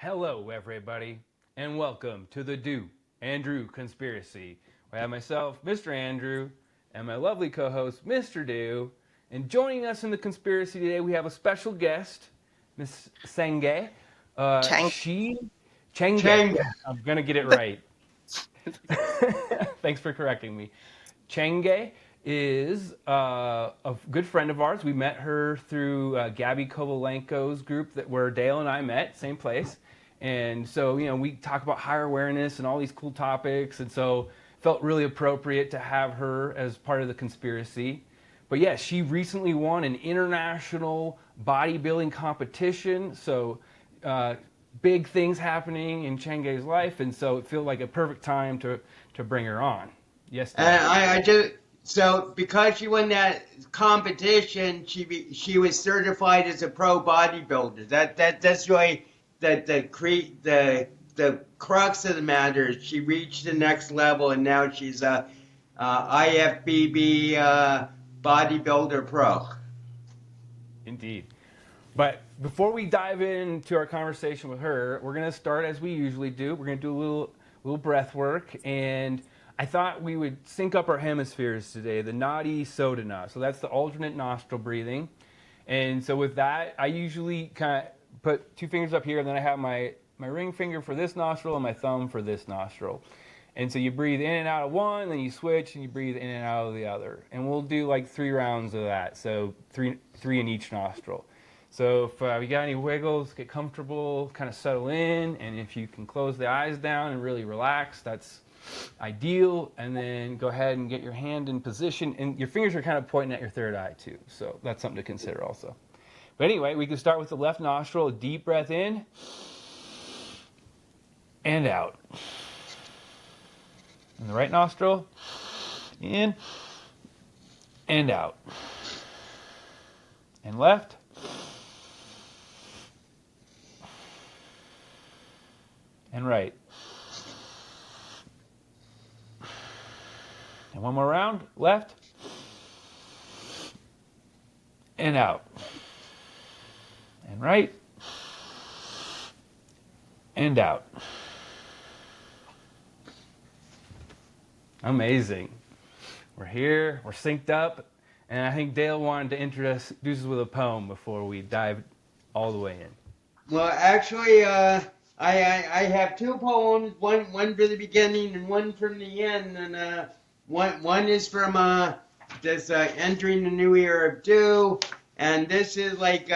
Hello, everybody, and welcome to the Do Andrew Conspiracy. I have myself, Mr. Andrew, and my lovely co-host, Mr. Do. And joining us in the conspiracy today, we have a special guest, Miss Csenge. Csenge. Csenge. Csenge. I'm gonna get it right. Thanks for correcting me. Csenge is a good friend of ours. We met her through Gabby Kovalenko's group where Dale and I met, same place. And so, we talk about higher awareness and all these cool topics. And so felt really appropriate to have her as part of the conspiracy. But yeah, she recently won an international bodybuilding competition. So big things happening in Chenge's life. And so it felt like a perfect time to bring her on. Yes, Dale. So because she won that competition, she was certified as a pro bodybuilder. That's really the crux of the matter. She reached the next level, and now she's a IFBB bodybuilder pro. Indeed. But before we dive into our conversation with her, we're going to start as we usually do. We're going to do a little breath work, and I thought we would sync up our hemispheres today, the nadi sodana. So that's the alternate nostril breathing. And so with that, I usually kind of put two fingers up here, and then I have my ring finger for this nostril and my thumb for this nostril. And so you breathe in and out of one, then you switch, and you breathe in and out of the other. And we'll do like 3 rounds of that, so three in each nostril. So if you got any wiggles, get comfortable, kind of settle in, and if you can close the eyes down and really relax, that's ideal. And then go ahead and get your hand in position, and your fingers are kind of pointing at your third eye too, so that's something to consider also. But anyway, we can start with the left nostril, a deep breath in and out. And the right nostril, in and out. And left. And right. And one more round, left. And out. And right. And out. Amazing. We're here, we're synced up, and I think Dale wanted to introduce us with a poem before we dive all the way in. Well, actually, I have 2 poems, one for the beginning and one from the end, and one is from this entering the new era of Do, and this is like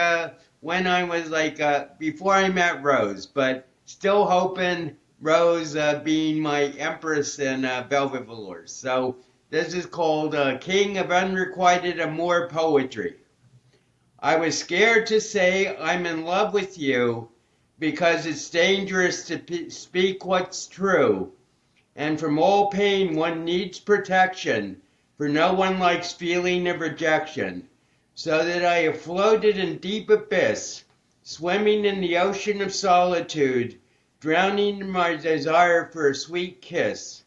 when I was like before I met Rose, but still hoping Rose being my empress in Velvet Velours. So this is called King of Unrequited Amour Poetry. I was scared to say I'm in love with you because it's dangerous to speak what's true. And from all pain one needs protection, for no one likes feeling of rejection. So that I have floated in deep abyss, swimming in the ocean of solitude, drowning in my desire for a sweet kiss,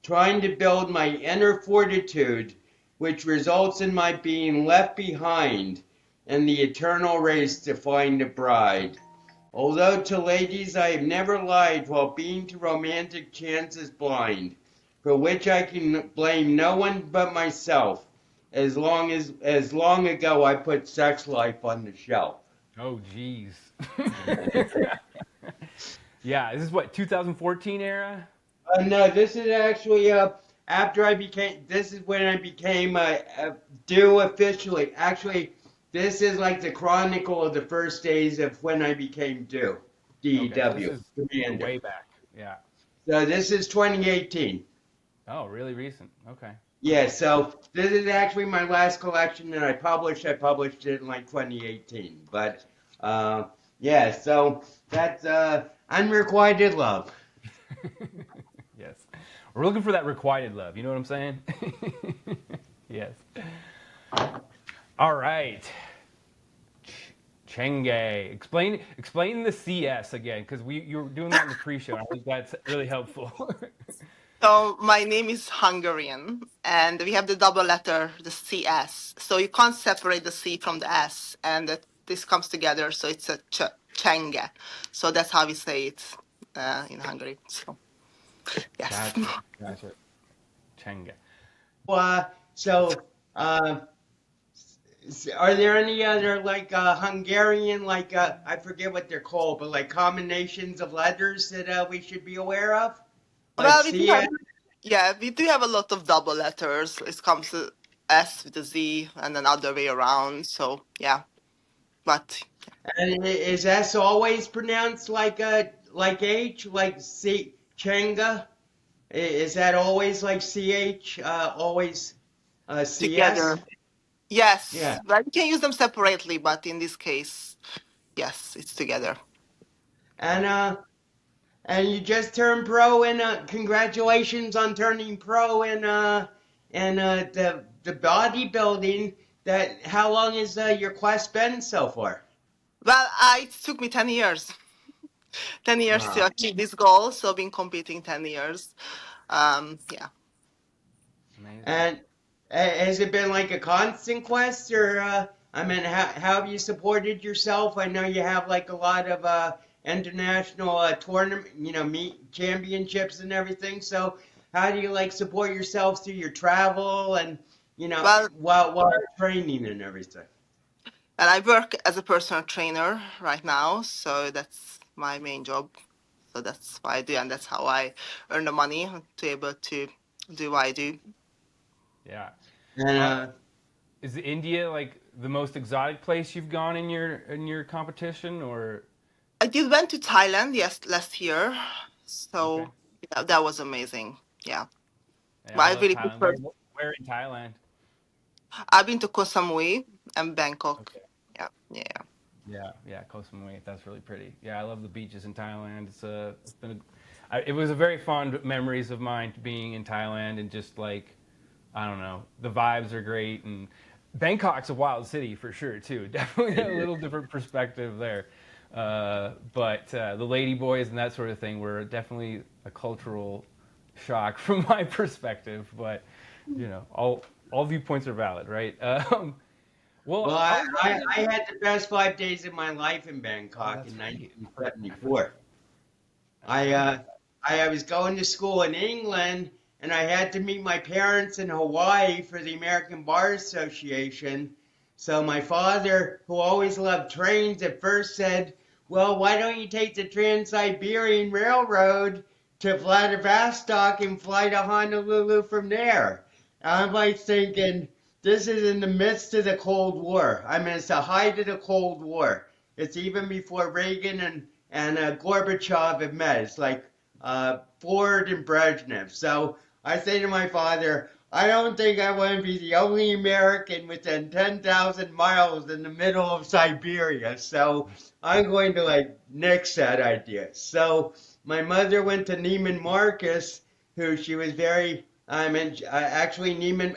trying to build my inner fortitude, which results in my being left behind in the eternal race to find a bride. Although to ladies I have never lied while being to romantic chances blind, for which I can blame no one but myself, as long ago I put sex life on the shelf. Oh, geez. Yeah, this is what, 2014 era? No, this is actually after I became. This is when I became Do officially. Actually, this is like the chronicle of the first days of when I became Do. DW. Okay, so this is way back. Yeah. So this is 2018. Oh, really recent. Okay. Yeah. So this is actually my last collection that I published. I published it in like 2018. But yeah. So that's Unrequited Love. Yes. We're looking for that requited love. You know what I'm saying? Yes. All right. Csenge, explain the CS again, because you were doing that in the pre-show. I think that's really helpful. So my name is Hungarian, and we have the double letter, the CS. So you can't separate the C from the S, and this comes together, so it's a ch. Csenge. So that's how we say it in Hungary. So yes. Gotcha. Csenge. So, are there any other like Hungarian, like I forget what they're called, but like combinations of letters that we should be aware of? Like Well, we do C. have, yeah, we do have a lot of double letters. It comes to S with a Z and then other way around. So yeah, but And is S always pronounced like H, like C, Chenga? Is that always like CH, always CS? together, yes. Yeah. Well, you can use them separately, but in this case, yes, it's together. And you just turned pro, and congratulations on turning pro in the bodybuilding. That how long has your quest been so far? Well, it took me 10 years. 10 years to Wow. achieve this goal. So been competing 10 years. Yeah. Amazing. And has it been like a constant quest, or I mean, how have you supported yourself? I know you have like a lot of international tournament, meet championships and everything. So how do you like support yourself through your travel and Well, while training and everything? and I work as a personal trainer right now. So that's my main job. So that's what I do. And that's how I earn the money to be able to do what I do. Yeah. And Is India like the most exotic place you've gone in your competition, or I did went to Thailand, yes, last year. okay? So yeah, that was amazing. Yeah. Yeah, But I I love really Thailand. prefer, Where in Thailand? I've been to Koh Samui and Bangkok. Okay. Yeah. Yeah. Yeah, Koh Samui. That's really pretty. Yeah, I love the beaches in Thailand. It's been it was a very fond memories of mine being in Thailand and just like I don't know, the vibes are great and Bangkok's a wild city for sure too. Definitely a little different perspective there. But the lady boys and that sort of thing were definitely a cultural shock from my perspective. But all viewpoints are valid, right? well, I was I had the best 5 days of my life in oh, Bangkok that's in right. 1974. I I remember uh, that. I was going to school in England, and I had to meet my parents in Hawaii for the American Bar Association. So my father, who always loved trains, at first said, "Well, why don't you take the Trans-Siberian Railroad to Vladivostok and fly to Honolulu from there?" I'm like thinking, this is in the midst of the Cold War. I mean, it's the height of the Cold War. It's even before Reagan and Gorbachev had met. It's like Ford and Brezhnev. So I say to my father, I don't think I want to be the only American within 10,000 miles in the middle of Siberia. So I'm going to like nix that idea. So my mother went to Neiman Marcus, who she was very, I mean, actually Neiman,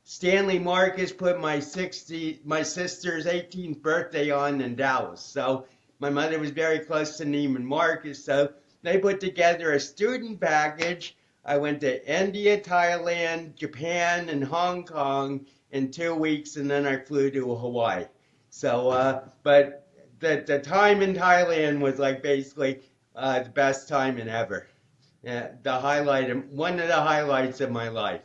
Stanley Marcus put my sister's 18th birthday on in Dallas. So my mother was very close to Neiman Marcus, so they put together a student package. I went to India, Thailand, Japan, and Hong Kong in 2 weeks, and then I flew to Hawaii. So, but the time in Thailand was like basically the best time in ever. Yeah, one of the highlights of my life.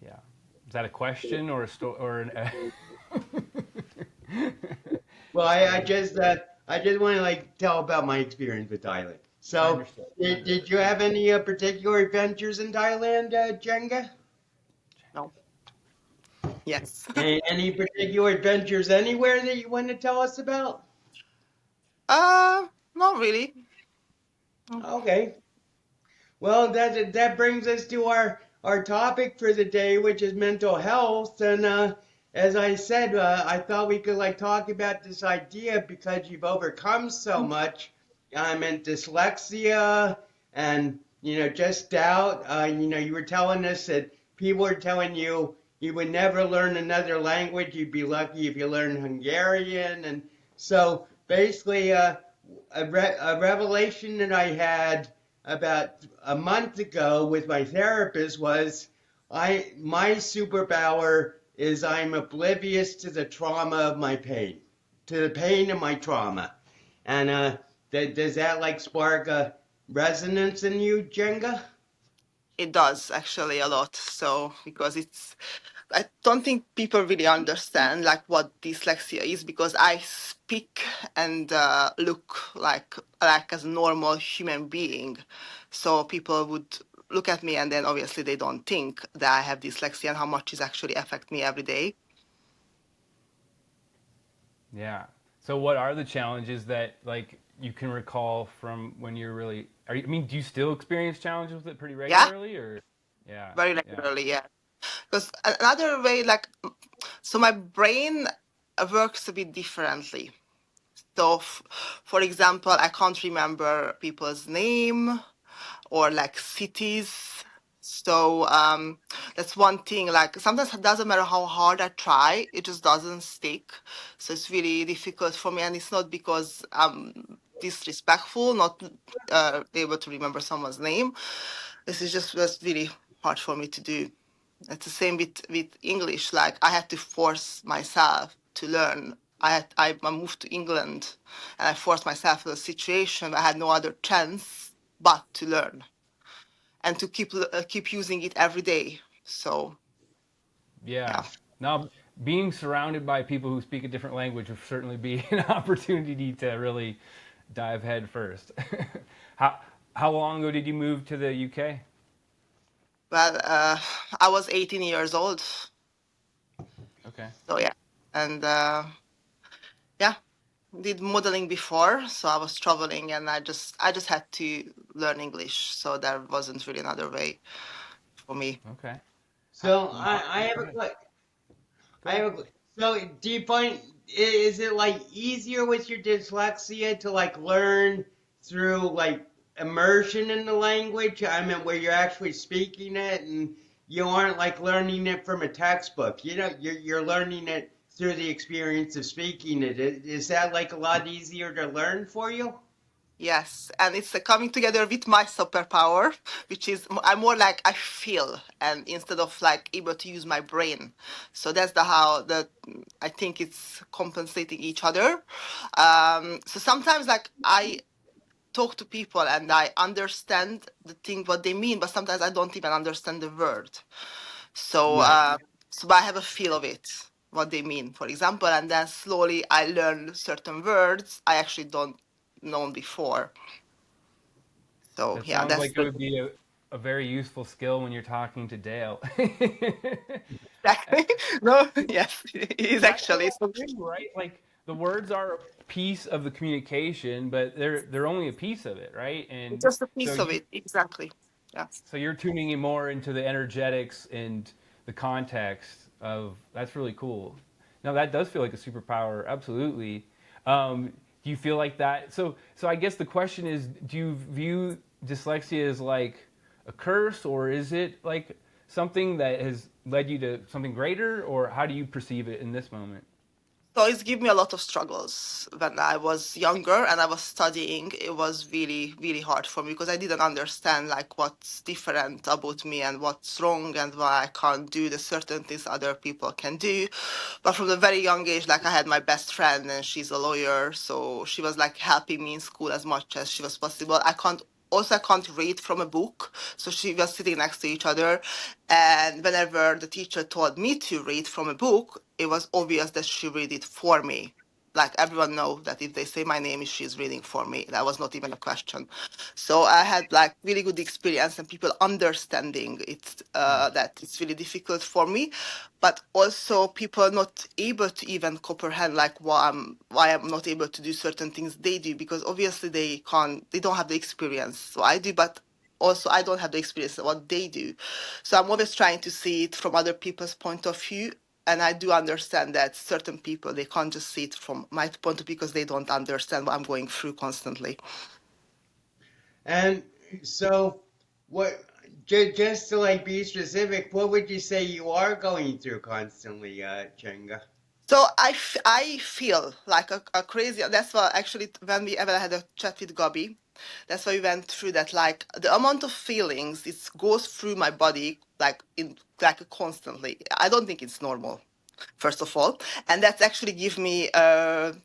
Yeah. Is that a question or a story or an? Well, I just want to like tell about my experience with Thailand. I So, understood. did you have any particular adventures in Thailand, Jenga? No. Yes. Any particular adventures anywhere that you want to tell us about? Not really. Okay. Well, that brings us to our topic for the day, which is mental health. And as I said, I thought we could like talk about this idea because you've overcome so much. I meant dyslexia and just doubt. You were telling us that people are telling you you would never learn another language. You'd be lucky if you learned Hungarian. And so basically, a revelation that I had about a month ago with my therapist was my superpower is I'm oblivious to the trauma of my pain. to the pain of my trauma. And does that like spark a resonance in you, Jenga? It does actually a lot. So because I don't think people really understand like what dyslexia is, because I speak and look like as a normal human being. So people would look at me and then obviously they don't think that I have dyslexia and how much it actually affect me every day. Yeah. So what are the challenges that like you can recall from when you're really I mean, do you still experience challenges with it pretty Yeah, regularly or yeah, very yeah. regularly. Yeah, because another way, like, so my brain works a bit differently. So, for example, I can't remember people's name or like cities. So that's one thing. Like sometimes it doesn't matter how hard I try, it just doesn't stick. So it's really difficult for me, and it's not because I'm disrespectful, not able to remember someone's name. This is just really hard for me to do. It's the same with English. Like I had to force myself to learn. I moved to England, and I forced myself in a situation where I had no other chance but to learn and to keep using it every day. So Yeah. yeah, Now, being surrounded by people who speak a different language would certainly be an opportunity to really dive head first. how how long ago did you move to the UK? well, I was 18 years old. Okay. So yeah, and yeah, did modeling before, so I was traveling, and I just had to learn English. So there wasn't really another way for me. Okay. So Why, I have go a ahead. Go I ahead. have so do you find is it like easier with your dyslexia to like learn through like immersion in the language? I mean, where you're actually speaking it and you aren't like learning it from a textbook. You know, you're learning it through the experience of speaking it. Is that like a lot easier to learn for you? Yes, and it's coming together with my superpower, which is I'm more like I feel, and instead of like able to use my brain. So that's the how that I think it's compensating each other. So sometimes like I talk to people and I understand the thing what they mean, but sometimes I don't even understand the word. So Right. so but I have a feel of it, what they mean, for example, and then slowly I learn certain words I actually don't known before. So That yeah, sounds that's like it the would be a very useful skill when you're talking to Dale. exactly. No, yes, it is But I feel actually. So that too, right? Like the words are a piece of the communication, but they're only a piece of it, right? it's And just a so piece of it. Exactly. Yeah. so you're tuning in more into the energetics and the context of that's really cool. Now that does feel like a superpower, absolutely. Do you feel like that? So I guess the question is, do you view dyslexia as like a curse, or is it like something that has led you to something greater, or how do you perceive it in this moment? So it's given me a lot of struggles when I was younger and I was studying. It was really, really hard for me because I didn't understand like what's different about me and what's wrong and why I can't do the certain things other people can do. But from a very young age, like I had my best friend and she's a lawyer, so she was like helping me in school as much as she was possible. I can't read from a book, so she was sitting next to each other, and whenever the teacher told me to read from a book, it was obvious that she read it for me. Like everyone know that if they say my name, she's reading for me. That was not even a question. So I had like really good experience and people understanding it, that it's really difficult for me, but also people not able to even comprehend like why I'm not able to do certain things they do, because obviously they don't have the experience. So I do, but also I don't have the experience of what they do. So I'm always trying to see it from other people's point of view. And I do understand that certain people they can't just see it from my point of view because they don't understand what I'm going through constantly. And so, what? Just to like be specific, what would you say you are going through constantly, Chenga? So I feel like a crazy. That's why actually when we ever had a chat with Gabi, that's why we went through that. Like the amount of feelings it goes through my body, like constantly. I don't think it's normal. first of all, and that's actually give me an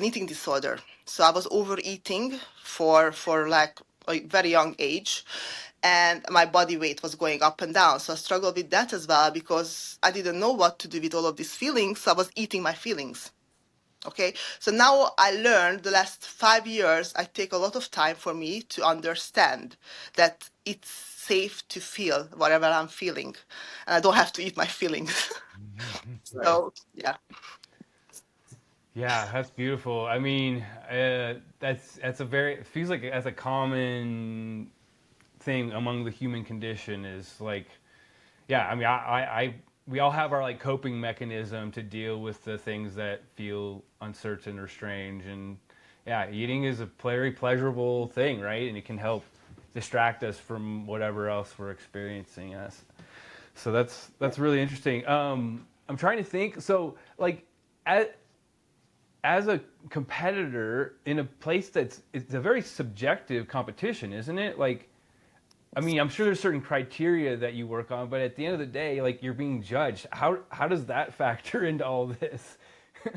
eating disorder. So I was overeating for like a very young age, and my body weight was going up and down. So I struggled with that as well because I didn't know what to do with all of these feelings. So I was eating my feelings. Okay, so now I learned the last 5 years, I take a lot of time for me to understand that it's safe to feel whatever I'm feeling, and I don't have to eat my feelings. Right. So, yeah. Yeah, that's beautiful. I mean, that's a very it feels like that's a common thing among the human condition is like, yeah. I mean, we all have our like coping mechanism to deal with the things that feel uncertain or strange, and yeah, eating is a very pleasurable thing, right? And it can help distract us from whatever else we're experiencing. Us. So that's really interesting. I'm trying to think. So like, as as a competitor in a place that's it's a very subjective competition, isn't it? Like, I mean, I'm sure there's certain criteria that you work on, but at the end of the day, like you're being judged. How does that factor into all this?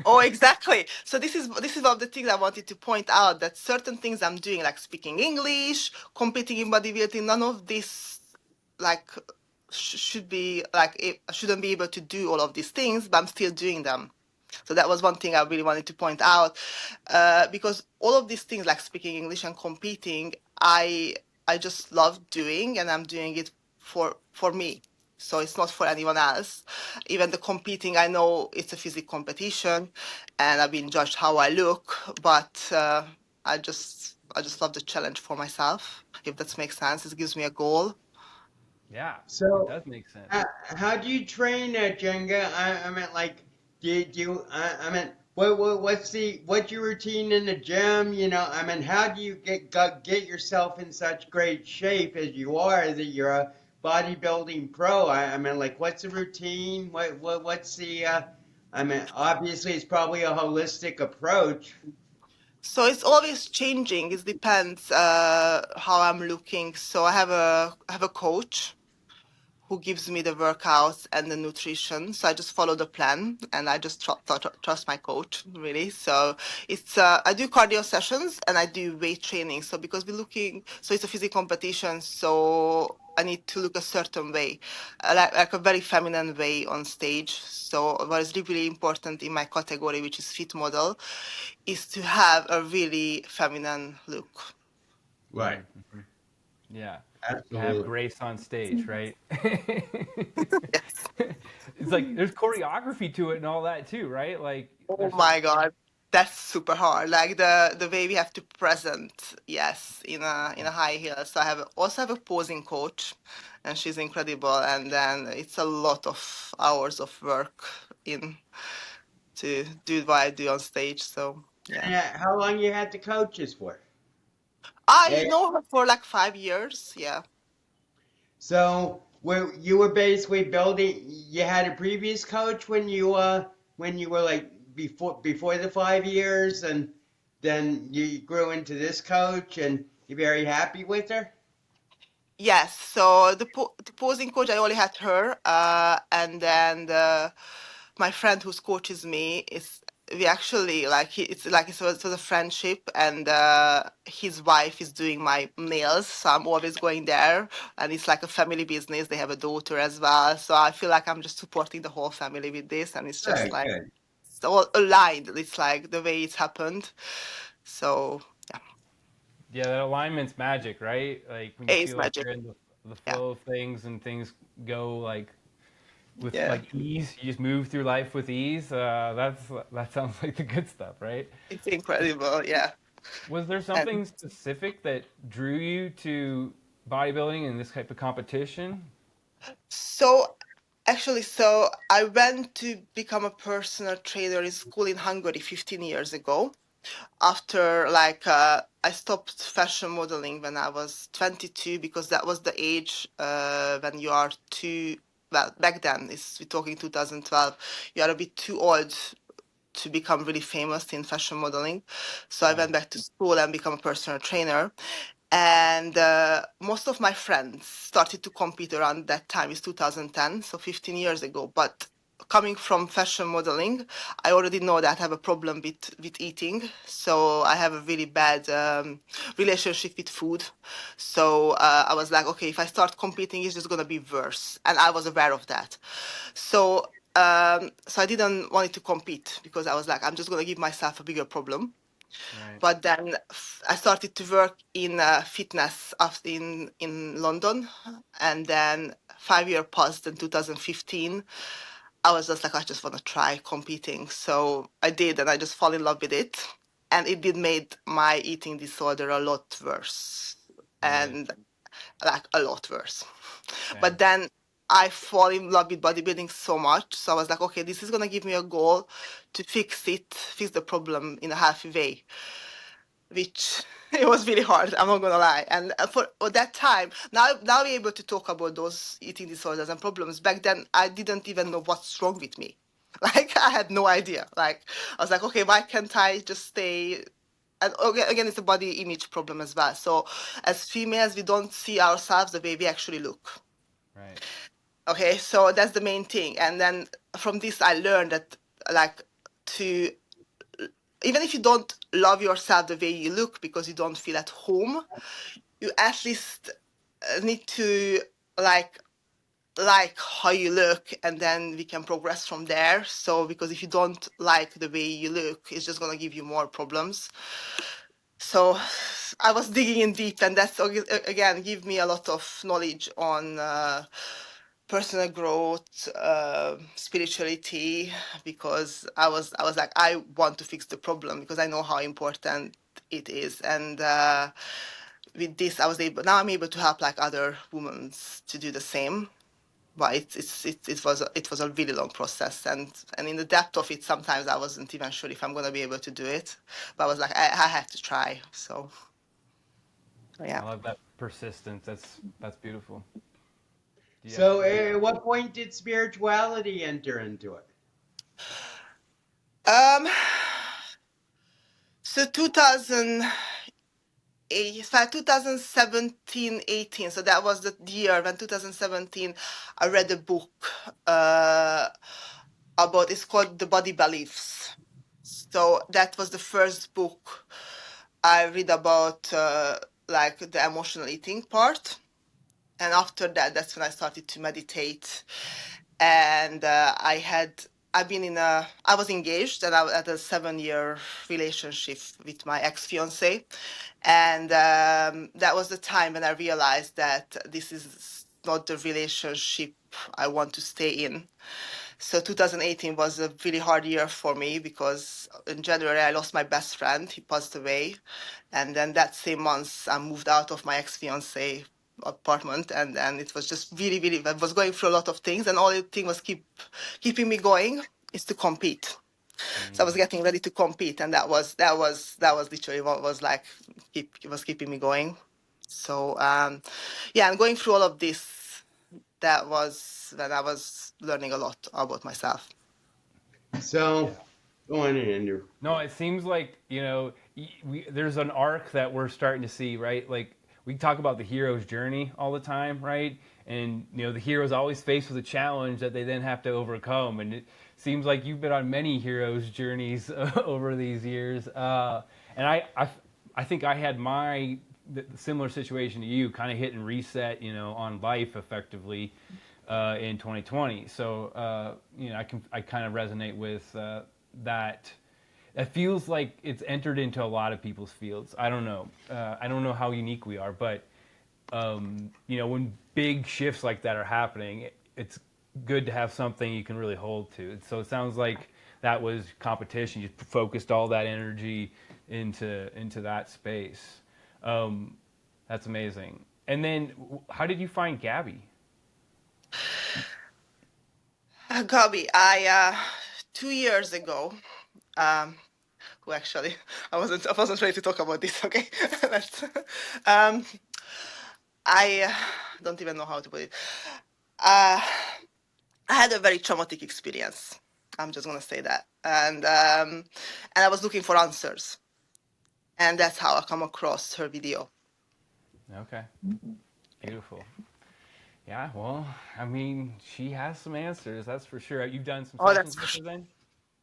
Oh, exactly. So this is one of the things I wanted to point out that certain things I'm doing, like speaking English, competing in bodybuilding, none of this like should be like I shouldn't be able to do all of these things, but I'm still doing them. So that was one thing I really wanted to point out, because all of these things like speaking English and competing, I just love doing, and I'm doing it for me. So it's not for anyone else. Even the competing, I know it's a physical competition, and I've been judged how I look, but I just love the challenge for myself. If that makes sense, it gives me a goal. Yeah, it So, does make sense. how do you train at Jenga? I mean, like, do you, I mean, what's your routine in the gym? You know, I mean, how do you get yourself in such great shape as you are that you're a bodybuilding pro? I mean, like, what's the routine? What's the, I mean, obviously it's probably a holistic approach. So it's always changing. It depends how I'm looking. So I have a coach who gives me the workouts and the nutrition. So I just follow the plan, and I just trust my coach, really. So I do cardio sessions and I do weight training. So because so it's a physical competition. So I need to look a certain way, like a very feminine way on stage. So what is really important in my category, which is fit model, is to have a really feminine look. Right. Yeah, to have Absolutely. grace on stage, right? Yes. It's like there's choreography to it and all that too, right? Like Oh there's some. my God, that's super hard. Like the way we have to present, yes, in a high heel. So also have a posing coach, and she's incredible. And then it's a lot of hours of work in to do what I do on stage. So yeah, And how long you had the coaches for? I know her for like 5 years. Yeah. So where you were basically building, you had a previous coach when you were like before the 5 years, and then you grew into this coach, and you're very happy with her. Yes, so the posing coach, I only had her, and then my friend who's coaches me is we actually like it's like it's a friendship, and his wife is doing my nails, so I'm always going there, and it's like a family business. They have a daughter as well, so I feel like I'm just supporting the whole family with this, and it's just Good, like good. it's all aligned. It's like the way it's happened. So yeah, Yeah, that alignment's magic, right? Like when you it's feel like magic. you're in the Yeah, flow of things and things go like with yeah, like ease, you just move through life with ease. That sounds like the good stuff, right? it's incredible. Yeah. Was there something specific that drew you to bodybuilding and this type of competition? So actually, so I went to become a personal trainer in school in Hungary 15 years ago. After I stopped fashion modeling when I was 22 because that was the age when you are too well back then. We're talking 2012. You are a bit too old to become really famous in fashion modeling. So I went back to school and become a personal trainer. And most of my friends started to compete around that time. It's 2010, so 15 years ago. But coming from fashion modeling, I already know that I have a problem with eating. So I have a really bad relationship with food. So I was like, okay, if I start competing, it's just gonna be worse, and I was aware of that. So so I didn't want it to compete because I was like, I'm just gonna give myself a bigger problem. Right. But then I started to work in fitness in London, and then 5 years passed in 2015. I was just like, I just want to try competing. So I did, and I just fall in love with it. And it did made my eating disorder a lot worse, Really. and like a lot worse. Okay. But then I fall in love with bodybuilding so much. So I was like, okay, this is gonna give me a goal to fix the problem in a healthy way, which it was really hard. I'm not gonna lie. And for that time, now we're able to talk about those eating disorders and problems. Back then, I didn't even know what's wrong with me. Like I had no idea. Like I was like, okay, why can't I just stay? And again, it's a body image problem as well. So as females, we don't see ourselves the way we actually look. Right. Okay, so that's the main thing. And then from this, I learned that like to even if you don't love yourself the way you look because you don't feel at home, you at least need to like how you look, and then we can progress from there. So because if you don't like the way you look, it's just going to give you more problems. So I was digging in deep, and that's again give me a lot of knowledge on personal growth, spirituality, because I was like, I want to fix the problem because I know how important it is. And with this, I was able, now I'm able to help like other women to do the same. But it was a really long process, and in the depth of it, sometimes I wasn't even sure if I'm gonna be able to do it. But I was like, I had to try. So yeah. I love that persistence. That's beautiful. Do you have So, any? at what point did spirituality enter into it? Um. So 2017, 18. So that was the year when 2017, I read a book uh, about, it's called The Body Beliefs. So that was the first book I read about like the emotional eating part. And after that, that's when I started to meditate. And I was engaged, and I had a 7 year relationship with my ex-fiance. And that was the time when I realized that this is not the relationship I want to stay in. So 2018 was a really hard year for me because in January I lost my best friend. He passed away. And then that same month I moved out of my ex-fiance apartment, and then it was just really, really, I was going through a lot of things, and all the thing was keeping me going is to compete. So I was Mm, getting ready to compete, and that was literally what was like it was keeping me going. So yeah, and going through all of this, that was when I was learning a lot about myself. So, yeah. go on, Andrew. No, it seems like there's an arc that we're starting to see, right? Like we talk about the hero's journey all the time, right? And the hero's always faced with a challenge that they then have to overcome, and it seems like you've been on many hero's journeys over these years. And I think I had the similar situation to you, kind of hit and reset, on life effectively in 2020. So I kind of resonate with that. It feels like it's entered into a lot of people's fields. I don't know. I don't know how unique we are, but when big shifts like that are happening, it's good to have something you can really hold to. So it sounds like that was competition. You focused all that energy into that space. That's amazing. And then, how did you find Gabby? Gabi, I 2 years ago, um, who actually I wasn't ready to talk about this. Okay, Let's, um, I don't even know how to put it. Uh, I had a very traumatic experience. I'm just gonna say that, and I was looking for answers, and that's how I come across her video. Okay, beautiful. Yeah, well, I mean, she has some answers, that's for sure. You've done some Oh, that's sessions with her then?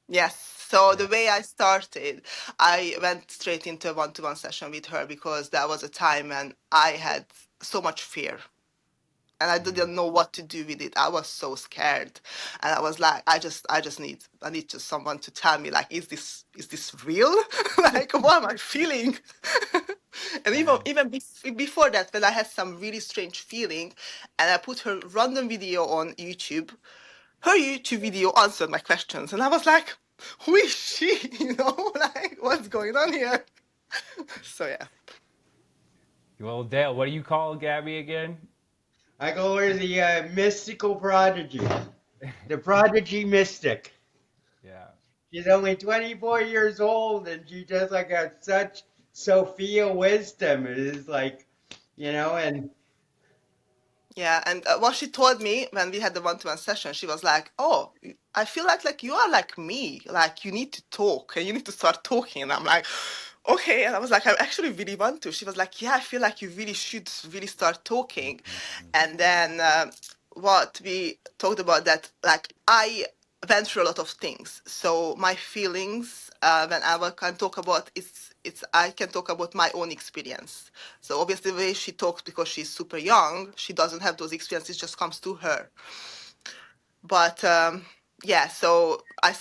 yes. So the Yeah. way I started, I went straight into a one-to-one session with her because that was a time when I had so much fear and I Mm. didn't know what to do with it. I was so scared, and I was like, I need just someone to tell me, like, is this real? Like, what am I feeling? And Yeah. before that, when I had some really strange feeling, and I put her random video on YouTube, her YouTube video answered my questions, and I was like, who is she? Like, what's going on here? So yeah. Well, Dale, what do you call Gabby again? I go over the mystical prodigy, the prodigy mystic. Yeah. She's only 24 years old, and she just like has such Sophia wisdom. It is like, and Yeah, and what she told me when we had the one-to-one session, she was like, "Oh, I feel like you are like me. Like you need to talk and you need to start talking." And I'm like, "Okay." And I was like, "I actually really want to." She was like, "Yeah, I feel like you really should really start talking." And then what we talked about that, like I went through a lot of things. So my feelings, when can talk about, it's I can talk about my own experience. So obviously, the way she talks, because she's super young, she doesn't have those experiences; just comes to her. But yeah, so I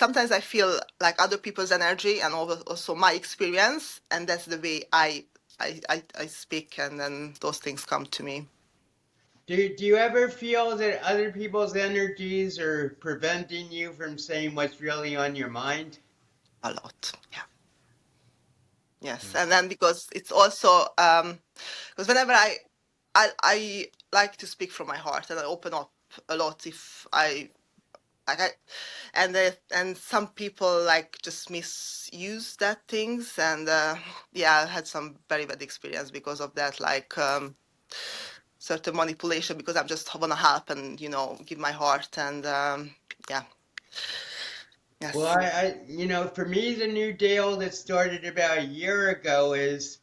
feel like other people's energy and also my experience, and that's the way I speak, and then those things come to me do you ever feel that other people's energies are preventing you from saying what's really on your mind? a lot. Yeah. Yes, Mm. and then because it's also because whenever I like to speak from my heart and I open up a lot if I like I and some people like just misuse that things, and yeah, I had some very bad experience because of that, like certain manipulation, because I'm just wanna help and give my heart, and yeah. Well, Yes. for me, the new deal that started about a year ago is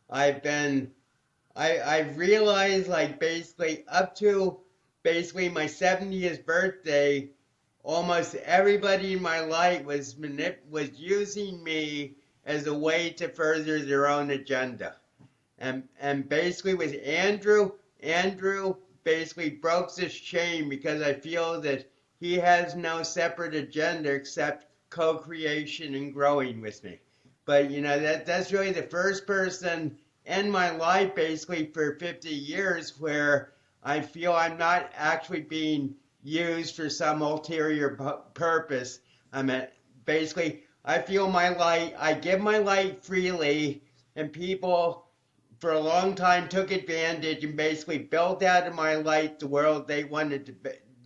I've been I realized like basically up to basically my 70th birthday, almost everybody in my life was using me as a way to further their own agenda. And basically with Andrew basically broke this chain because I feel that he has no separate agenda except co-creation and growing with me. But that's really the first person in my life basically for 50 years where I feel I'm not actually being used for some ulterior purpose. I mean, basically, I feel my light, I give my light freely, and people for a long time took advantage and basically built out of my light the world they wanted to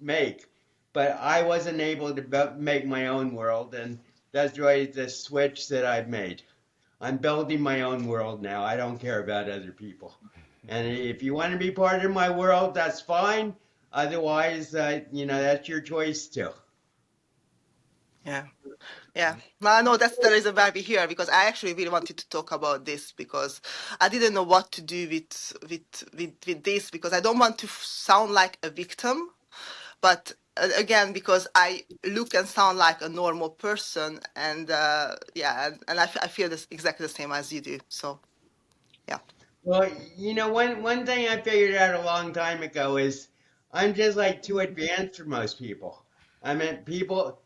make. But I wasn't able to make my own world, and that's really the switch that I've made. I'm building my own world now. I don't care about other people. And if you want to be part of my world, that's fine. Otherwise, that's your choice too. Yeah. Yeah, no, no, that's the reason why we're here, because I actually really wanted to talk about this, because I didn't know what to do with this, because I don't want to sound like a victim, but again, because I look and sound like a normal person, and yeah, and I feel this exactly the same as you do. So yeah. Well, one thing I figured out a long time ago is I'm just like too advanced for most people. I mean, people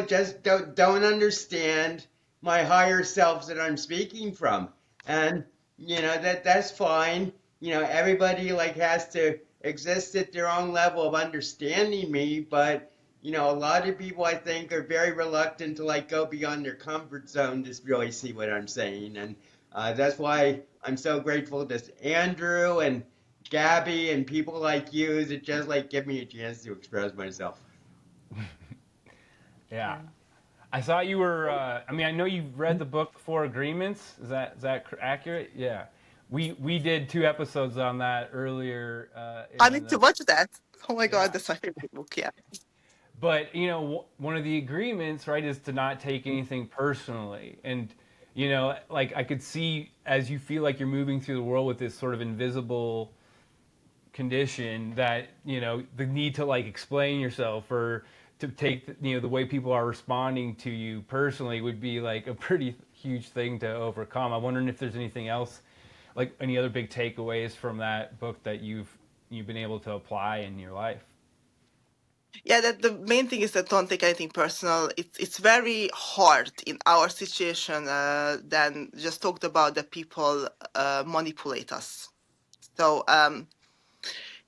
just don't understand my higher selves that I'm speaking from, and that's fine. Everybody like has to exist at their own level of understanding me, but a lot of people I think are very reluctant to like go beyond their comfort zone to really see what I'm saying, and that's why I'm so grateful to Andrew and Gabby and people like you that just like give me a chance to express myself. Yeah. Yeah. I thought you were. I mean, I know you've read the book Four Agreements. Is that accurate? Yeah. We did 2 episodes on that earlier I in need to the. watch that. Oh my Yeah. God, that's my favorite book. Yeah. But one of the agreements, right, is to not take anything personally, and like I could see as you feel like you're moving through the world with this sort of invisible condition that the need to like explain yourself or to take the way people are responding to you personally would be like a pretty huge thing to overcome. I'm wondering if there's anything else, like any other big takeaways from that book that you've been able to apply in your life. Yeah, that the main thing is that don't take anything personal. It's very hard in our situation. Then just talked about that people manipulate us. So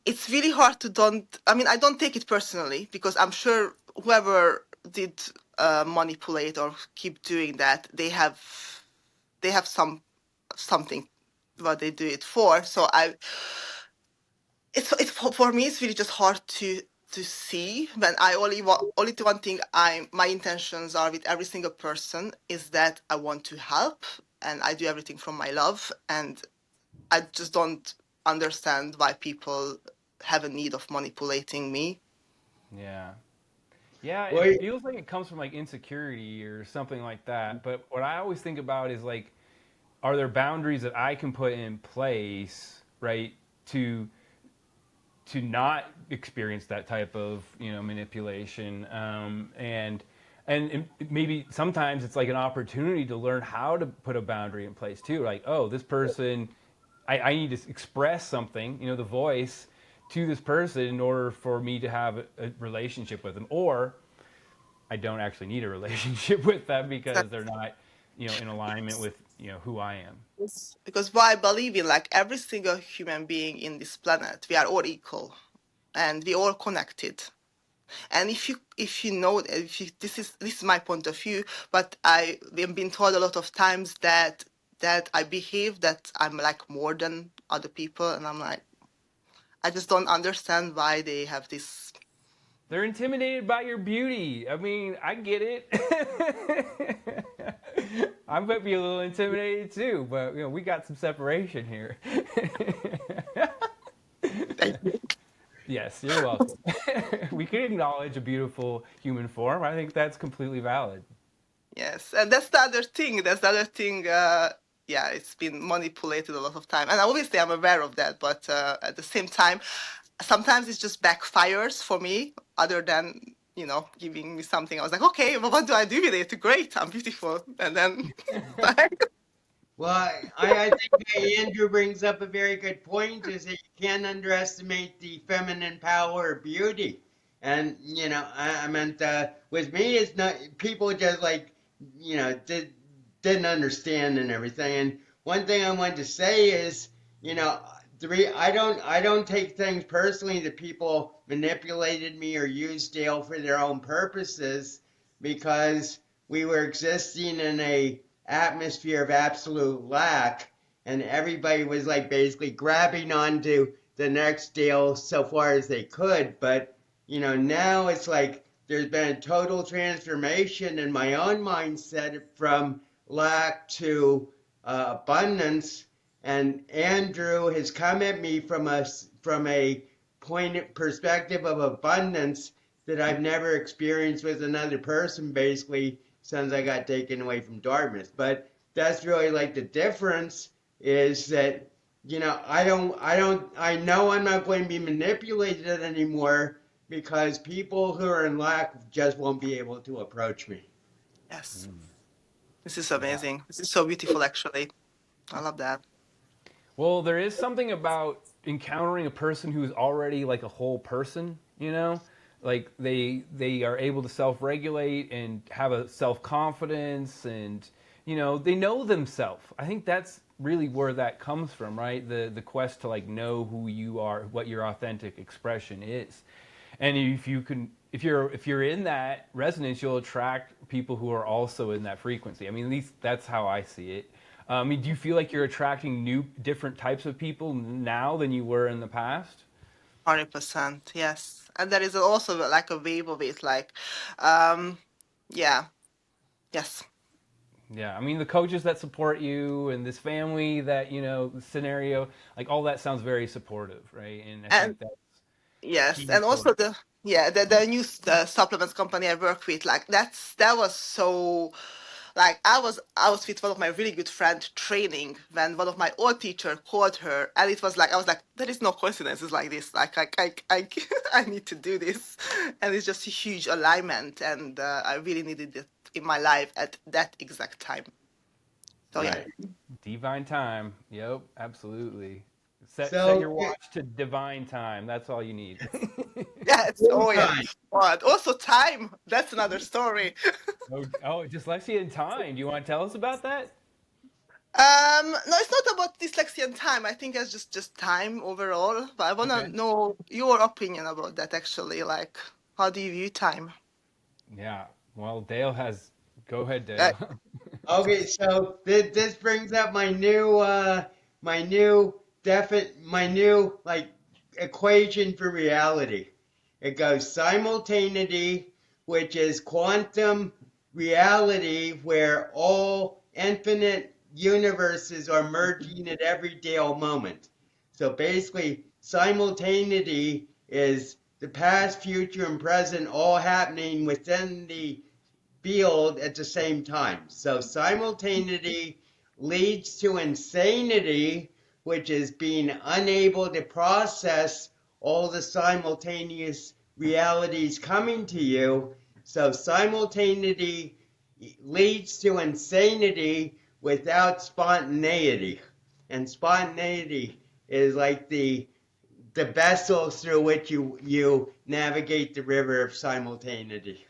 it's really hard to don't. I mean, I don't take it personally because I'm sure whoever did manipulate or keep doing that, they have something what they do it for. So it's for me it's really just hard to see when I only the one thing my intentions are with every single person is that I want to help and I do everything from my love, and I just don't understand why people have a need of manipulating me. Yeah. Yeah, Well, it feels like it comes from like insecurity or something like that. But what I always think about is like, are there boundaries that I can put in place, right, to not experience that type of manipulation, and maybe sometimes it's like an opportunity to learn how to put a boundary in place too. Like, oh, this person, I need to express something, the voice to this person in order for me to have a relationship with them, or I don't actually need a relationship with them because they're not, in alignment with who I am. Because what I believe in, like every single human being in this planet, we are all equal and we all connected. And if you know if you, this is my point of view, but we've been told a lot of times that I behave that I'm like more than other people, and I'm like, I just don't understand why they have this. They're intimidated by your beauty. I mean, I get it. I might be a little intimidated too, but we got some separation here. Yes, you're welcome. We can acknowledge a beautiful human form. I think that's completely valid. Yes, and that's the other thing. That's the other thing. Yeah, it's been manipulated a lot of time, and obviously I'm aware of that. But at the same time, sometimes it just backfires for me. Other than giving me something, I was like, okay, well, what do I do with it? Great, I'm beautiful, and then like, well, I think that Andrew brings up a very good point, is that you can't underestimate the feminine power of beauty. And, I meant, with me, it's not, people just like, didn't understand and everything. And one thing I wanted to say is, I don't take things personally that people manipulated me or used Dale for their own purposes, because we were existing in a atmosphere of absolute lack, and everybody was like basically grabbing onto the next deal so far as they could. But now it's like there's been a total transformation in my own mindset from lack to abundance, and Andrew has come at me from a perspective of abundance that I've never experienced with another person, basically since I got taken away from Dartmouth. But that's really like the difference, is that I know I'm not going to be manipulated anymore, because people who are in lack just won't be able to approach me. yes, this is Yeah. amazing. This is so beautiful, actually. I love that. Well, there is something about encountering a person who is already like a whole person, like they are able to self-regulate and have a self-confidence, and they know themselves. I think that's really where that comes from, right? The quest to like know who you are, what your authentic expression is. And if you're in that resonance, you'll attract people who are also in that frequency. I mean, at least that's how I see it. I mean, do you feel like you're attracting different types of people now than you were in the past? 100%, yes. And there is also like a wave of it, like, um, yeah, yes. Yeah, I mean, the coaches that support you and this family that, the scenario, like all that sounds very supportive, right? And I And think that's yes, key and for. also the new supplements company I work with, like that was so like I was with one of my really good friend training when one of my old teacher called her, and it was like I was like, there is no coincidences like this. Like I I need to do this, and it's just a huge alignment, and I really needed it in my life at that exact time. So yeah, Right. Divine time. Yep, absolutely. Set So your watch to divine time. That's all you need. yeah, it's full oh yeah. time. But also time. That's another story. Oh, dyslexia and time. Do you want to tell us about that? No, it's not about dyslexia and time. I think it's just time overall. But I wanna Okay. know your opinion about that actually. Like, how do you view time? Yeah. Well, Dale has. Go ahead, Uh, Dale. Okay, so this brings up my new like equation for reality. It goes simultaneity, which is quantum reality, where all infinite universes are merging at every Dale moment. So basically, simultaneity is the past, future, and present all happening within the field at the same time. So simultaneity leads to insanity, which is being unable to process all the simultaneous realities coming to you. So simultaneity leads to insanity without spontaneity. And spontaneity is like the vessel through which you navigate the river of simultaneity.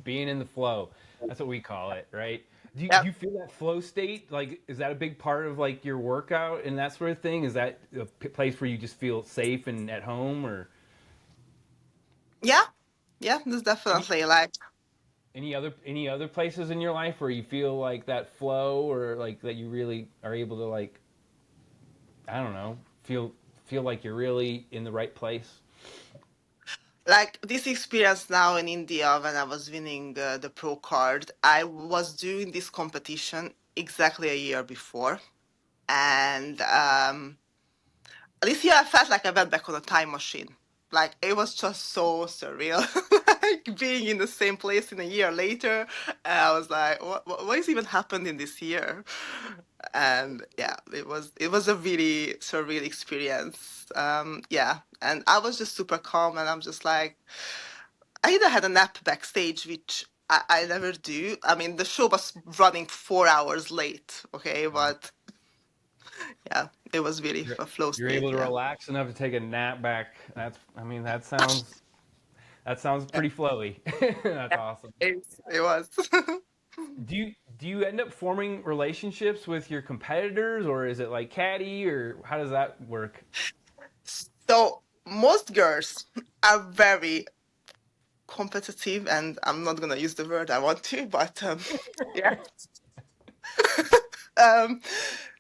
Being in the flow. That's what we call it, right? yeah, Do you feel that flow state? Like, is that a big part of like your workout and that sort of thing? Is that a place where you just feel safe and at home, or yeah, yeah. There's any definitely like any other places in your life where you feel like that flow, or like that you really are able to like, I don't know, feel like you're really in the right place? this experience now in India when I was winning the pro card. I was doing this competition exactly a year before, and this year I felt like I went back on a time machine. Like it was just so surreal, like being in the same place in a year later. I was like, what has even happened in this year? And yeah, it was a really surreal experience. Yeah, and I was just super calm, and I'm just like, I either had a nap backstage, which I never do. I mean, the show was running 4 hours late, okay, Wow. but yeah, it was really You're a flow you're state. able to Yeah. relax enough to take a nap back. That's, I mean, that sounds Yeah. pretty flowy. That's awesome. It was. Do you end up forming relationships with your competitors, or is it like caddy, or how does that work? So most girls are very competitive, and I'm not gonna use the word I want to, but yeah. um,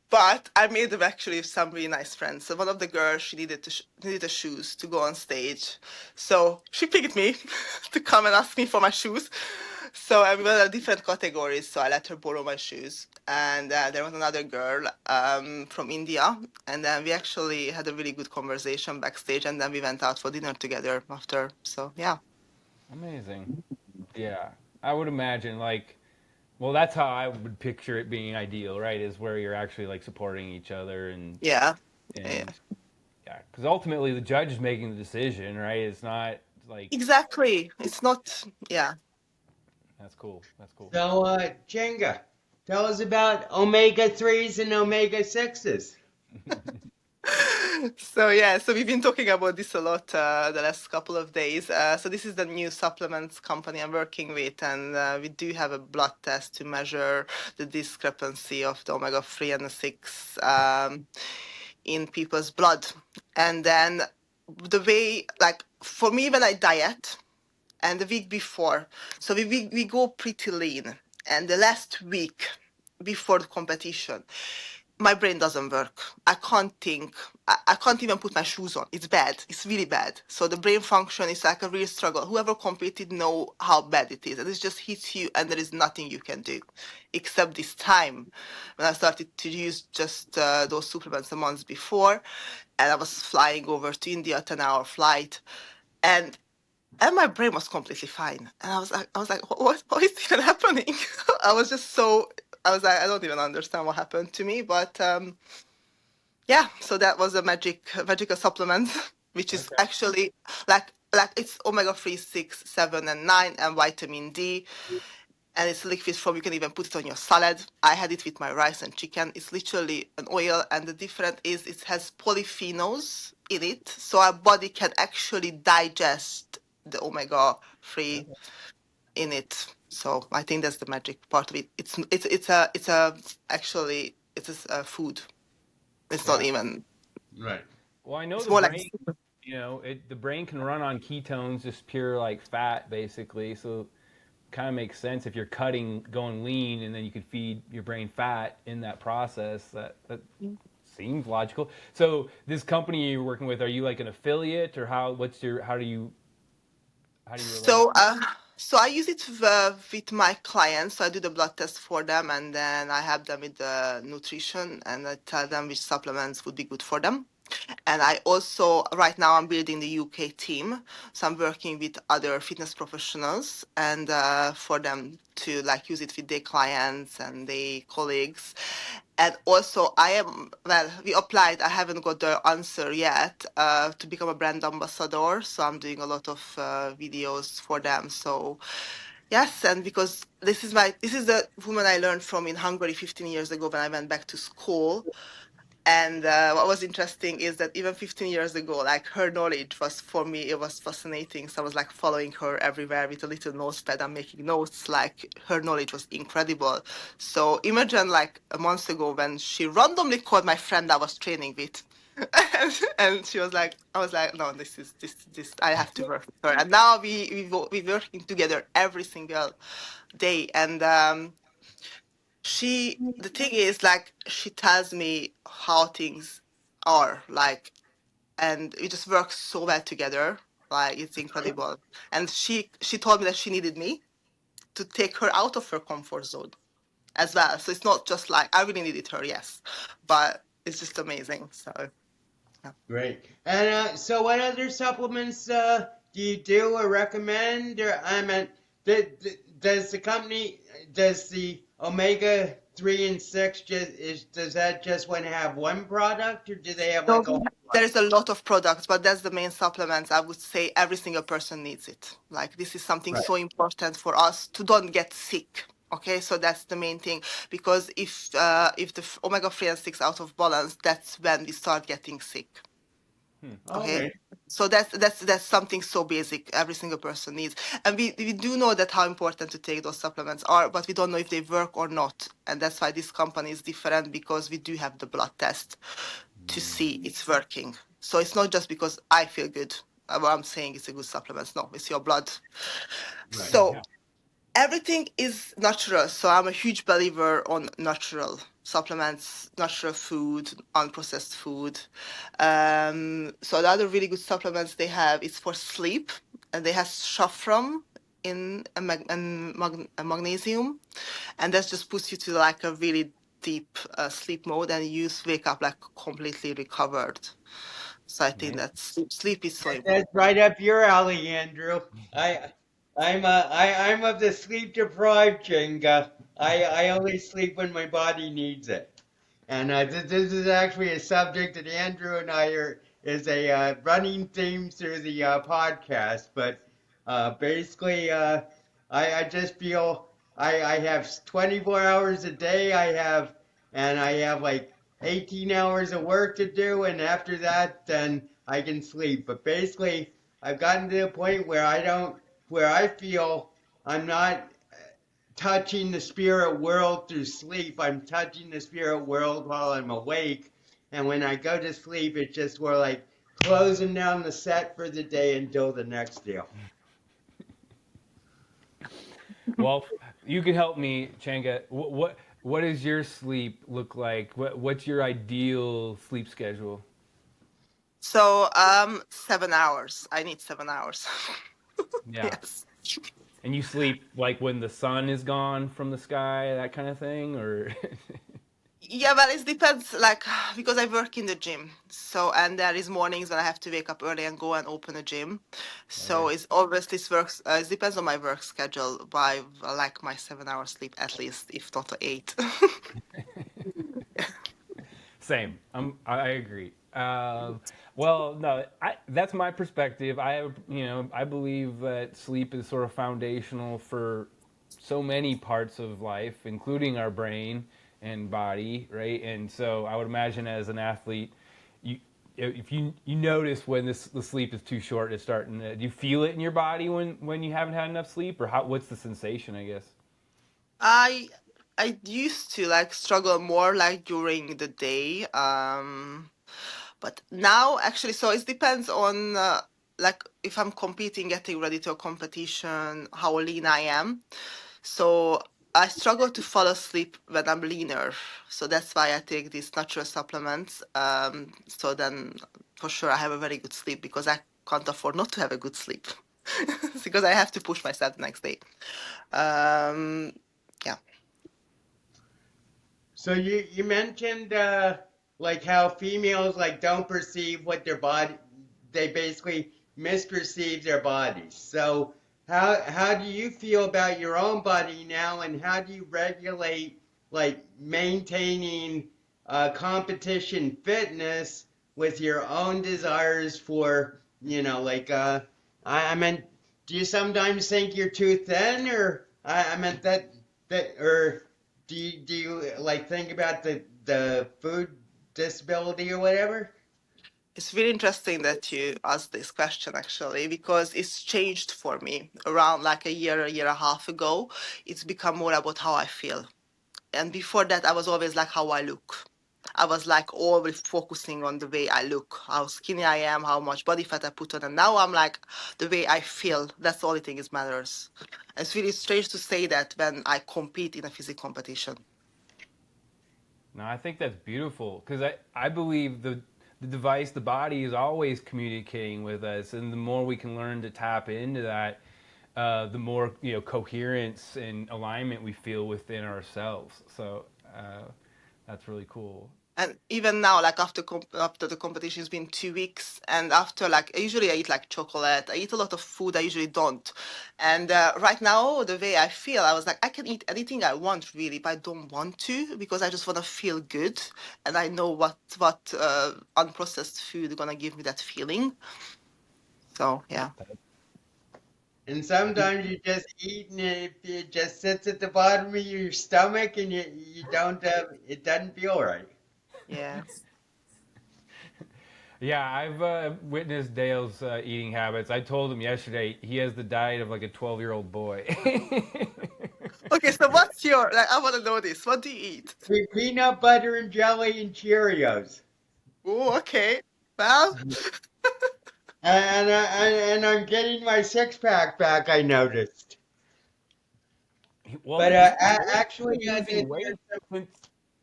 but I made them actually some really nice friends. So one of the girls, she needed the shoes to go on stage, so she picked me to come and ask me for my shoes. So we were in different categories, so I let her borrow my shoes. And there was another girl from India, and then we actually had a really good conversation backstage, and then we went out for dinner together after. So yeah, Amazing. Yeah, I would imagine like, well, that's how I would picture it being ideal, right? Is where you're actually like supporting each other, yeah, yeah. and yeah, because ultimately the judge is making the decision, right? It's not like, Exactly. It's not. Yeah. that's cool. That's cool. So, Csenge, tell us about omega 3s and omega 6s. So yeah, so we've been talking about this a lot the last couple of days. So this is the new supplements company I'm working with, and we do have a blood test to measure the discrepancy of the omega 3 and the 6 in people's blood. And then the way, like for me, when I diet, and the week before, so we go pretty lean, and the last week before the competition, my brain doesn't work. I can't think. I can't even put my shoes on. It's bad. It's really bad. So the brain function is like a real struggle. Whoever competed know how bad it is. And it just hits you, and there is nothing you can do. Except this time, when I started to use just those supplements a month before, and I was flying over to India, 10-hour flight. And and my brain was completely fine. And I was like, what is even happening? I was just so, I was like, I don't even understand what happened to me. But yeah, so that was a magical supplement, which is Okay. actually like it's omega-3, 6, 7, and 9, and vitamin D. And it's liquid form. You can even put it on your salad. I had it with my rice and chicken. It's literally an oil, and the difference is it has polyphenols in it, so our body can actually digest the omega-3 Okay. in it. So I think that's the magic part of it. It's a actually it's a food. It's not Yeah. even. Right. Well, I know It's the more like. brain, the brain can run on ketones, just pure like fat, basically. So kind of makes sense if you're going lean, and then you could feed your brain fat in that process. That seems logical. So this company you're working with, are you like an affiliate, or how do you relate? So I use it with my clients. So I do the blood test for them, and then I help them with the nutrition, and I tell them which supplements would be good for them. And I also, right now, I'm building the UK team. So I'm working with other fitness professionals and for them to like use it with their clients and their colleagues. And also, we applied. I haven't got the answer yet to become a brand ambassador. So I'm doing a lot of videos for them. So yes, and because this is the woman I learned from in Hungary 15 years ago when I went back to school. And what was interesting is that even 15 years ago, like her knowledge was for me, it was fascinating. So I was like following her everywhere with a little notepad and making notes. Like her knowledge was incredible. So imagine like a month ago when she randomly called my friend I was training with. And she was like, I was like, no, this, I have to work with her. And now we working together every single day. And the thing is like she tells me how things are like, and we just work so well together, like it's incredible. And she told me that she needed me to take her out of her comfort zone as well, so it's not just like I really needed her, yes, but it's just amazing. So yeah. Great. And so, what other supplements do you do or recommend? Or I mean, does the company, does the omega 3 and 6 does that just want to have one product, or do they have So like a whole there's a lot of products, but that's the main supplements. I would say every single person needs it. Like this is something Right. so important for us to don't get sick. Okay, so that's the main thing, because if the omega 3 and 6 out of balance, that's when we start getting sick. Hmm. Okay, Okay. so that's something so basic every single person needs, and we do know that how important to take those supplements are, but we don't know if they work or not, and that's why this company is different, because we do have the blood test to see it's working. So it's not just because I feel good. What I'm saying it's a good supplement. No, it's your blood. Right. So Yeah. everything is natural. So I'm a huge believer on natural supplements, natural food, unprocessed food. So the other really good supplements they have is for sleep, and they have saffron in a magnesium, and that just puts you to like a really deep sleep mode, and you wake up like completely recovered. So I think Nice. that sleep is so That's important. right up your alley, Andrew. I'm of the sleep deprived, Jenga. I only sleep when my body needs it. And this is actually a subject that Andrew and I is a running theme through the podcast. But basically, I just feel I have 24 hours a day. And I have like 18 hours of work to do, and after that, then I can sleep. But basically, I've gotten to the point where where I feel I'm not touching the spirit world through sleep. I'm touching the spirit world while I'm awake. And when I go to sleep, it's just we're like closing down the set for the day until the next deal. Well, you can help me, Changa. What does your sleep look like? What's your ideal sleep schedule? So 7 hours. I need 7 hours. Yeah. Yes. And you sleep like when the sun is gone from the sky, that kind of thing, or Yeah, well, it depends, like, because I work in the gym. So, and there is mornings when I have to wake up early and go and open a gym. So Okay. it's obviously it works, it depends on my work schedule, but I like my 7 hour sleep at least, if not eight. Same. I agree. Well, no, that's my perspective. I believe that sleep is sort of foundational for so many parts of life, including our brain and body, right? And so I would imagine as an athlete, you, if you notice when the sleep is too short, it's starting to, do you feel it in your body when you haven't had enough sleep, or what's the sensation, I guess? I I used to like struggle more like during the day. But now actually, so it depends on like if I'm competing, getting ready to a competition, how lean I am. So I struggle to fall asleep when I'm leaner. So that's why I take these natural supplements. So then for sure I have a very good sleep because I can't afford not to have a good sleep because I have to push myself the next day. Um, yeah. So you mentioned like how females like don't perceive what their body, they basically misperceive their bodies. So how do you feel about your own body now, and how do you regulate like maintaining competition fitness with your own desires for, like I meant, do you sometimes think you're too thin, or I meant that or do you like think about the food disability or whatever? It's really interesting that you asked this question actually, because it's changed for me around like a year and a half ago. It's become more about how I feel. And before that, I was always like how I look. I was like always focusing on the way I look, how skinny I am, how much body fat I put on. And now I'm like the way I feel. That's the only thing that matters. It's really strange to say that when I compete in a physical competition. No, I think that's beautiful because I believe the device, the body, is always communicating with us, and the more we can learn to tap into that, the more coherence and alignment we feel within ourselves. So that's really cool. And even now, like after the competition, it's been 2 weeks, and after like usually I eat like chocolate, I eat a lot of food I usually don't. And right now, the way I feel, I was like, I can eat anything I want really, but I don't want to because I just want to feel good, and I know what unprocessed food gonna give me that feeling. So yeah. And I, sometimes you just eat and it just sits at the bottom of your stomach, and you don't it doesn't feel right. Yeah. yeah, I've witnessed Dale's eating habits. I told him yesterday he has the diet of like a 12-year-old boy. Okay, so what's your like? I want to know this. What do you eat? Peanut butter and jelly and Cheerios. Oh, okay. Well, And I'm getting my six pack back, I noticed. Well, But you're actually, losing weight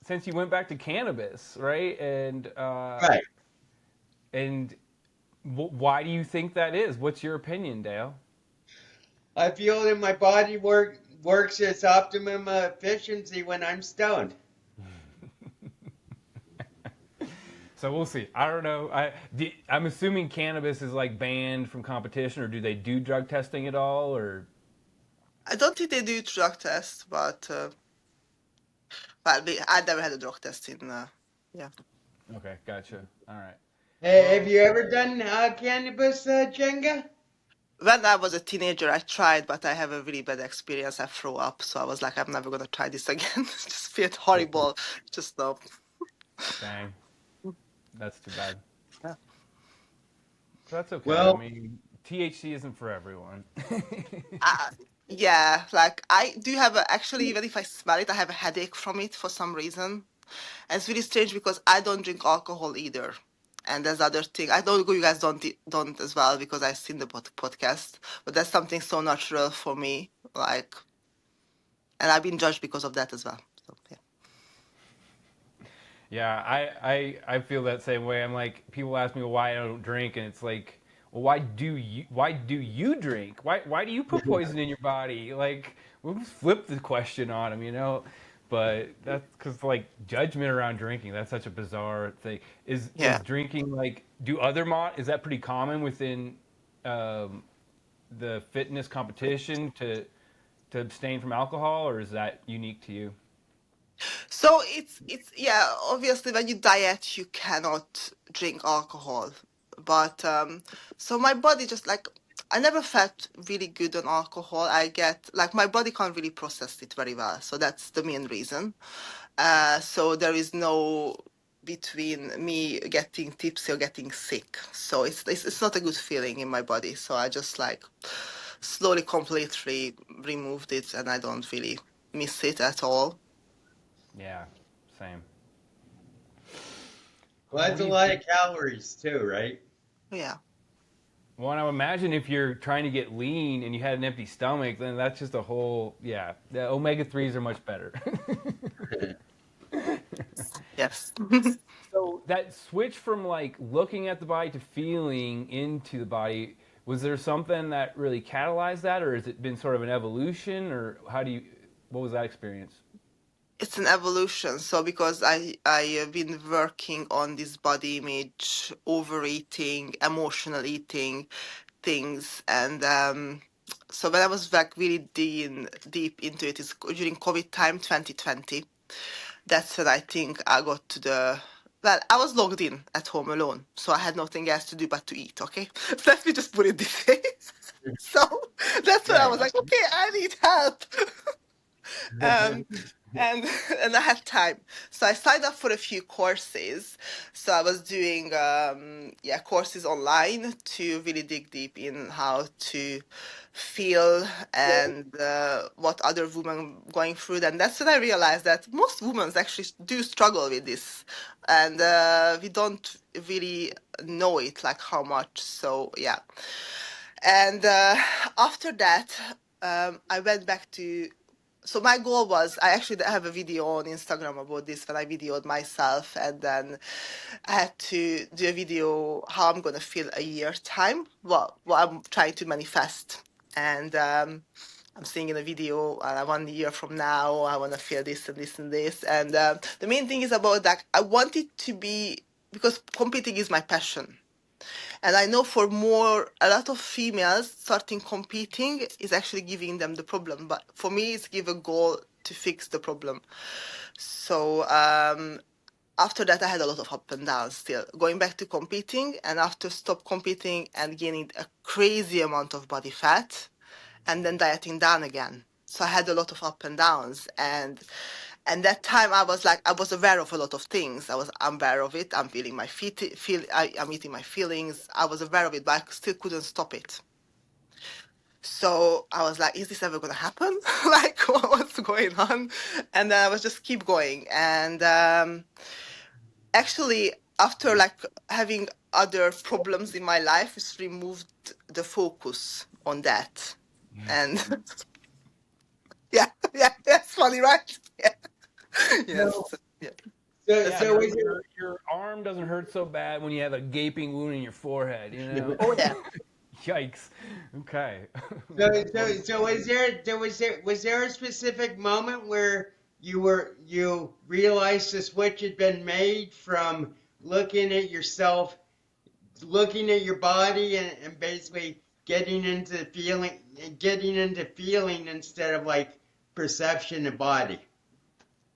since you went back to cannabis, right? right. And why do you think that is? What's your opinion, Dale? I feel that my body works its optimum efficiency when I'm stoned. So we'll see. I don't know. I'm assuming cannabis is like banned from competition, or do they do drug testing at all? Or I don't think they do drug tests, but I never had a drug test in. Yeah. okay, gotcha. All right. Hey, have Well, you ever done cannabis, Jenga? When I was a teenager, I tried, but I have a really bad experience. I threw up, so I was like, I'm never gonna try this again. It just felt horrible. Just no. dang, that's too bad. That's okay. I Well, mean, THC isn't for everyone. Uh, yeah, like I do have actually, even if I smell it, I have a headache from it for some reason. And it's really strange because I don't drink alcohol either. And there's other thing. I know you guys don't as well because I've seen the podcast, but that's something so natural for me. Like, and I've been judged because of that as well. So yeah. Yeah, I feel that same way. I'm like, people ask me why I don't drink, and it's like, well, why do you drink? Why do you put poison in your body? Like, we'll just flip the question on them, but that's because like judgment around drinking, that's such a bizarre thing. Is Yeah. drinking like do other is that pretty common within um, the fitness competition to abstain from alcohol, or is that unique to you? So it's yeah, obviously when you diet you cannot drink alcohol. But so my body just like I never felt really good on alcohol. I get like my body can't really process it very well. So that's the main reason. So there is no between me getting tipsy or getting sick. So it's not a good feeling in my body. So I just like slowly completely removed it and I don't really miss it at all. Yeah, same. Well, What that's do a you lot think? of calories too, right? Yeah. Well, and I would imagine if you're trying to get lean and you had an empty stomach, then that's just a whole, yeah. The omega 3s are much better. Yes. So that switch from like looking at the body to feeling into the body, was there something that really catalyzed that, or has it been sort of an evolution, or what was that experience? It's an evolution. So because I have been working on this body image, overeating, emotional eating things, and so when I was like really deep into it, is during COVID time, 2020. That's when I think I got to the. Well, I was logged in at home alone, so I had nothing else to do but to eat. Okay, let me just put it this way. So that's when I Right. was like, okay, I need help. um, and and I had time, so I signed up for a few courses. So I was doing yeah, courses online to really dig deep in how to feel and what other women going through. And that's when I realized that most women actually do struggle with this, and we don't really know it like how much. So yeah, and after that, I went back to. So my goal was I actually have a video on Instagram about this when I videoed myself, and then I had to do a video how I'm gonna feel a year time. What I'm trying to manifest, and I'm seeing in a video 1 year from now I want to feel this and this and this. And the main thing is about that I want it to be because competing is my passion. And I know for a lot of females starting competing is actually giving them the problem. But for me, it's give a goal to fix the problem. So after that, I had a lot of up and downs still. Going back to competing and after stop competing and gaining a crazy amount of body fat and then dieting down again. So I had a lot of up and downs, and that time I was like I was aware of a lot of things. I'm aware of it. I'm feeling my I'm eating my feelings. I was aware of it, but I still couldn't stop it. So I was like, is this ever gonna happen? Like what's going on? And then I was just keep going. And actually after like having other problems in my life, it's removed the focus on that. And yeah, yeah, that's funny, right? Yeah. So, Yes. Yeah. Yeah, so is your arm doesn't hurt so bad when you have a gaping wound in your forehead, you know? it? Oh yeah. Yikes. Okay. So was there a specific moment where you realized the switch had been made from looking at yourself, looking at your body, and basically getting into feeling instead of like perception of body?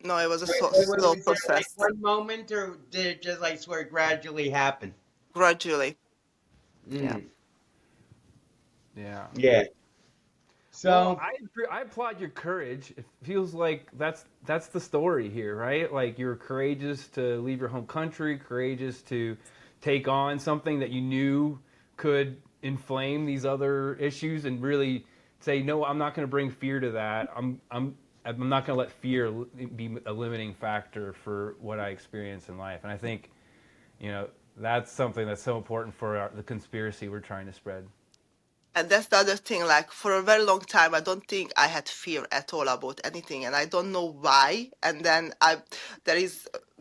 No, it was a slow Was there like process, one moment, or did it just like sort of gradually happen? gradually. Yeah. Mm, Yeah. yeah. Well, So I applaud your courage. It feels like that's the story here, right? Like you're courageous to leave your home country, courageous to take on something that you knew could inflame these other issues, and really say, no, I'm not going to bring fear to that. I'm not going to let fear be a limiting factor for what I experience in life. And I think, that's something that's so important for the conspiracy we're trying to spread. And that's the other thing. Like for a very long time, I don't think I had fear at all about anything, and I don't know why. And then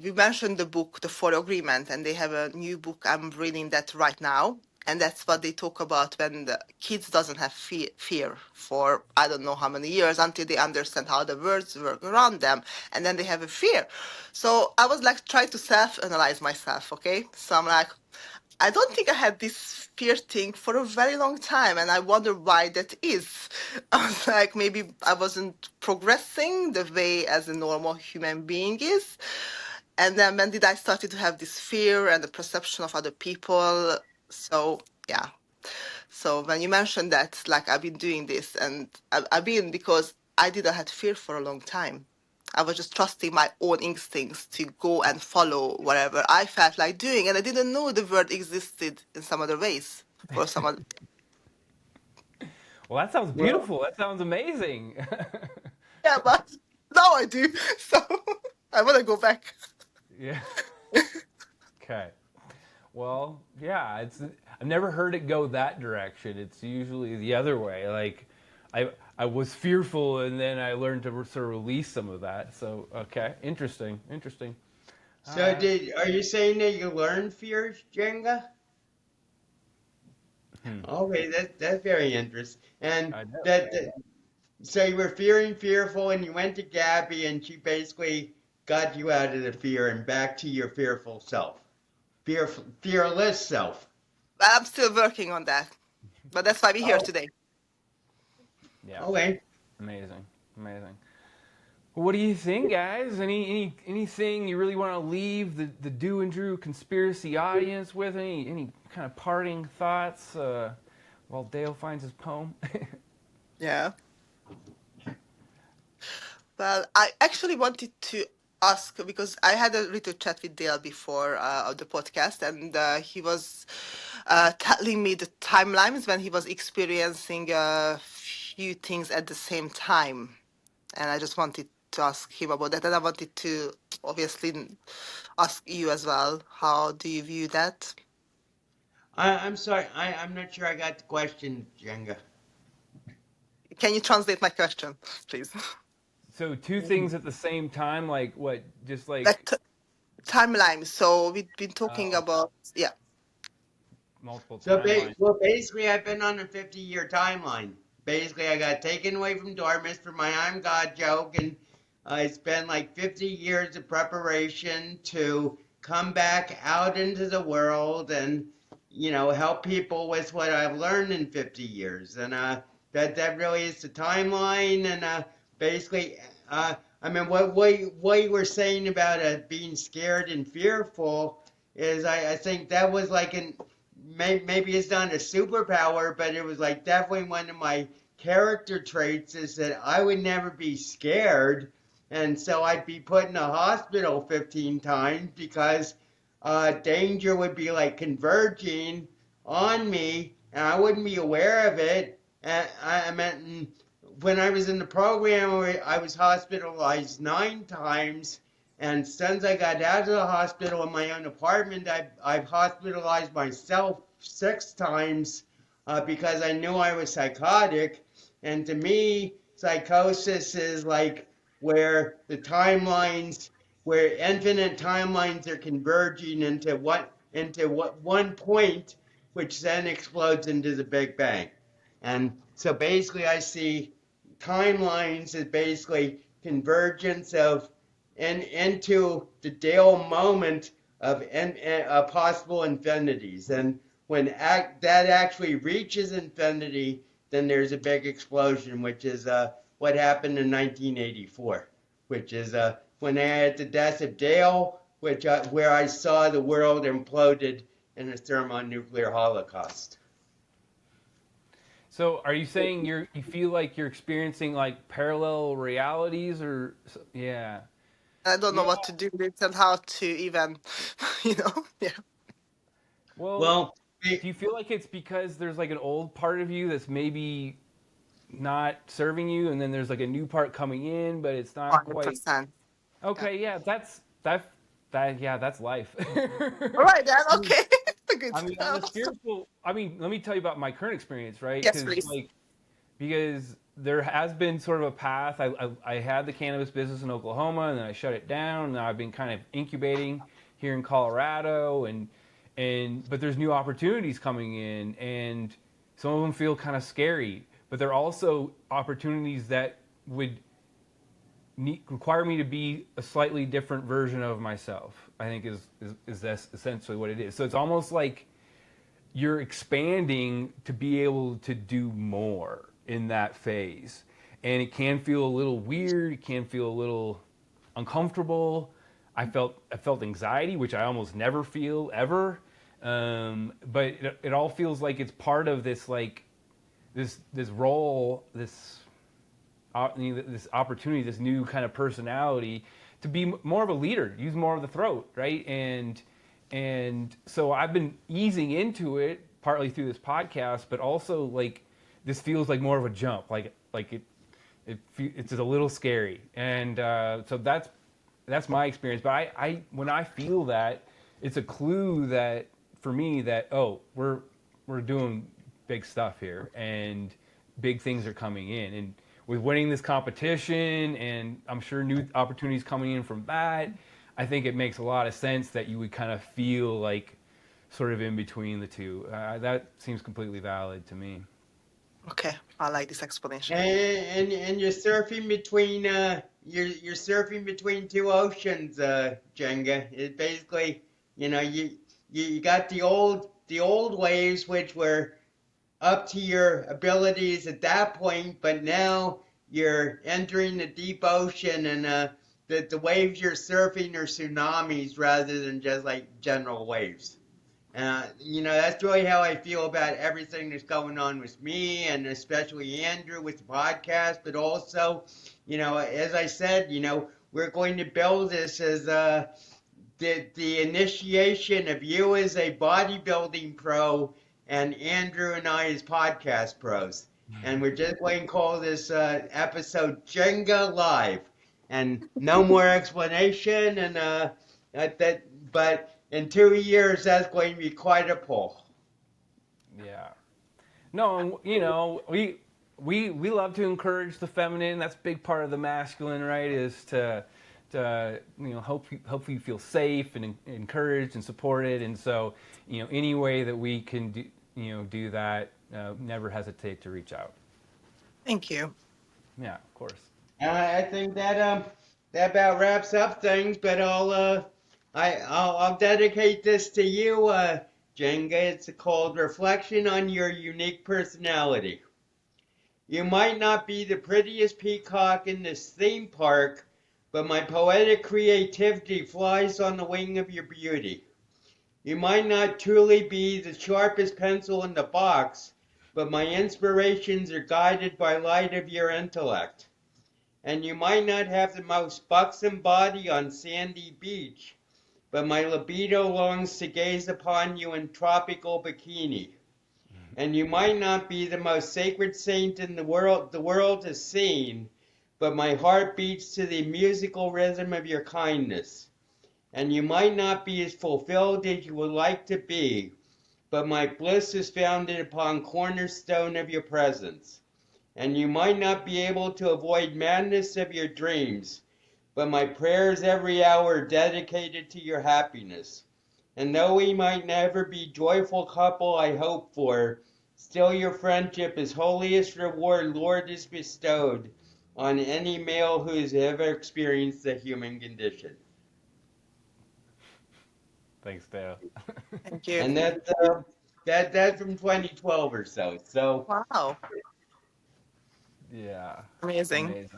we mentioned the book, The Four Agreement, and they have a new book. I'm reading that right now, And that's what they talk about when the kids doesn't have fear for I don't know how many years until they understand how the words work around them, and then they have a fear. So I was like trying to self-analyze myself, okay? So I'm like, I don't think I had this fear thing for a very long time, and I wonder why that is. I was like, maybe I wasn't progressing the way as a normal human being is. And then when did I started to have this fear and the perception of other people? So yeah. So when you mentioned that, like I've been doing this, and I've been because I didn't have fear for a long time. I was just trusting my own instincts to go and follow whatever I felt like doing, and I didn't know the word existed in some other ways for some other. Well, that sounds Well, beautiful. That sounds amazing. Yeah, but now I do. So I want to go back. Yeah. Okay. Well, yeah, it's I've never heard it go that direction. It's usually the other way. Like I was fearful and then I learned to sort of release some of that. So, okay, interesting. Interesting. All so right. are you saying that you learned fears, Jenga? Hmm. Okay, that's very interesting. And I know. that so you were fearful, and you went to Gabby, and she basically got you out of the fear and back to your fearful self, fearless self. But I'm still working on that. But that's why we're here Oh, today. Yeah. okay. Amazing. Amazing. What do you think, guys? Anything you really want to leave the Do and Drew conspiracy audience with? Any kind of parting thoughts while Dale finds his poem? Yeah. Well, I actually wanted to ask because I had a little chat with Dale before of the podcast, and he was telling me the timelines when he was experiencing a few things at the same time, and I just wanted to ask him about that, and I wanted to obviously ask you as well. How do you view that? I'm sorry. I'm not sure I got the question, Jenga. Can you translate my question, please? So two things at the same time, like what? Just Like like timeline. So we've been talking oh, about, yeah. multiple So, timelines. well, basically, I've been on a 50-year timeline. Basically, I got taken away from Dartmouth for my "I'm God" joke, and I spent like 50 years of preparation to come back out into the world and, help people with what I've learned in 50 years. And that really is the timeline. And basically, I mean, what you were saying about being scared and fearful is, I think that was like maybe it's not a superpower, but it was like definitely one of my character traits is that I would never be scared. And so I'd be put in a hospital 15 times because danger would be like converging on me and I wouldn't be aware of it. And I meant when I was in the program, I was hospitalized 9 times. And since I got out of the hospital in my own apartment, I've hospitalized myself 6 times because I knew I was psychotic. And to me, psychosis is like where infinite timelines are converging into what one point, which then explodes into the Big Bang. And so basically, I see timelines as basically convergence of and into the Dale moment of possible infinities. And when that actually reaches infinity, then there's a big explosion, which is what happened in 1984, which is when I had the death of Dale, where I saw the world imploded in a thermonuclear holocaust. So are you saying you feel like you're experiencing like parallel realities or yeah. I don't know Yeah. what to do with it and how to even, yeah. Well, Well, do you feel like it's because there's like an old part of you that's maybe not serving you and then there's like a new part coming in but it's not quite 100%. Yeah. okay, yeah, that yeah, that's life. All right, then. Okay. Good I to mean, on know. the spiritual, I mean, let me tell you about my current experience, right? Yes, please. Because there has been sort of a path. I had the cannabis business in Oklahoma, and then I shut it down. And now I've been kind of incubating here in Colorado, and but there's new opportunities coming in, and some of them feel kind of scary, but they're also opportunities that would require me to be a slightly different version of myself. I think is that's essentially what it is. So it's almost like you're expanding to be able to do more in that phase, and it can feel a little weird. It can feel a little uncomfortable. I felt anxiety, which I almost never feel ever, but it all feels like it's part of this, like this role, this this opportunity, this new kind of personality to be more of a leader, use more of the throat, right? And so I've been easing into it partly through this podcast, but also like this feels like more of a jump, like it's just a little scary, and so that's my experience. But I when I feel that, it's a clue that for me that, oh, we're doing big stuff here, and big things are coming in, and with winning this competition, and I'm sure new opportunities coming in from that, I think it makes a lot of sense that you would kind of feel like sort of in between the two. That seems completely valid to me. Okay, I like this explanation. And you're surfing between you're surfing between two oceans, Jenga. It basically, you got the old waves, which were up to your abilities at that point, but now you're entering the deep ocean, and the waves you're surfing are tsunamis rather than just like general waves. That's really how I feel about everything that's going on with me, and especially Andrew with the podcast. But also, as I said, we're going to build this as the initiation of you as a bodybuilding pro, and Andrew and I as podcast pros. And we're just going to call this episode Jenga Live, and no more explanation. And but in 2 years, that's going to be quite a pull. Yeah. No, we love to encourage the feminine. That's a big part of the masculine, right? Is to hope you feel safe and encouraged and supported. And so, any way that we can do that, never hesitate to reach out. Thank you. Yeah, of course. I think that about wraps up things. But I'll dedicate this to you, Jenga. It's called Reflection on Your Unique Personality. You might not be the prettiest peacock in this theme park, but my poetic creativity flies on the wing of your beauty. You might not truly be the sharpest pencil in the box, but my inspirations are guided by light of your intellect. And you might not have the most buxom body on sandy beach, but my libido longs to gaze upon you in tropical bikini. And you might not be the most sacred saint in the world has seen, but my heart beats to the musical rhythm of your kindness. And you might not be as fulfilled as you would like to be, but my bliss is founded upon cornerstone of your presence. And you might not be able to avoid madness of your dreams, but my prayers every hour are dedicated to your happiness. And though we might never be joyful couple I hope for, still your friendship is holiest reward Lord has bestowed on any male who has ever experienced the human condition. Thanks, Dale. Thank you. And that's from 2012 or so. So Wow, Yeah. amazing.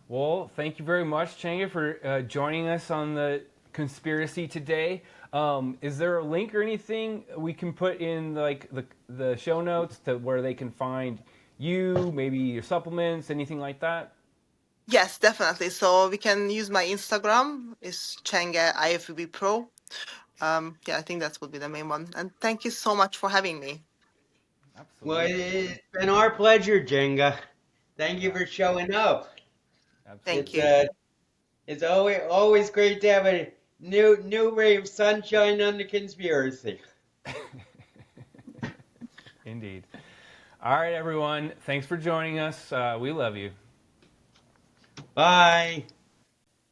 Well, thank you very much, Csenge, for joining us on the conspiracy today. Is there a link or anything we can put in the show notes to where they can find you, maybe your supplements, anything like that? Yes, definitely. So we can use my Instagram. It's Csenge IFBB Pro. Yeah, I think that would be the main one. And thank you so much for having me. well, Absolutely. it's been our pleasure, Jenga. Thank you Yeah, for showing up. Thank It's absolutely. you. it's always great to have a new ray of sunshine on the conspiracy. Indeed. All right, everyone. Thanks for joining us. We love you. Bye.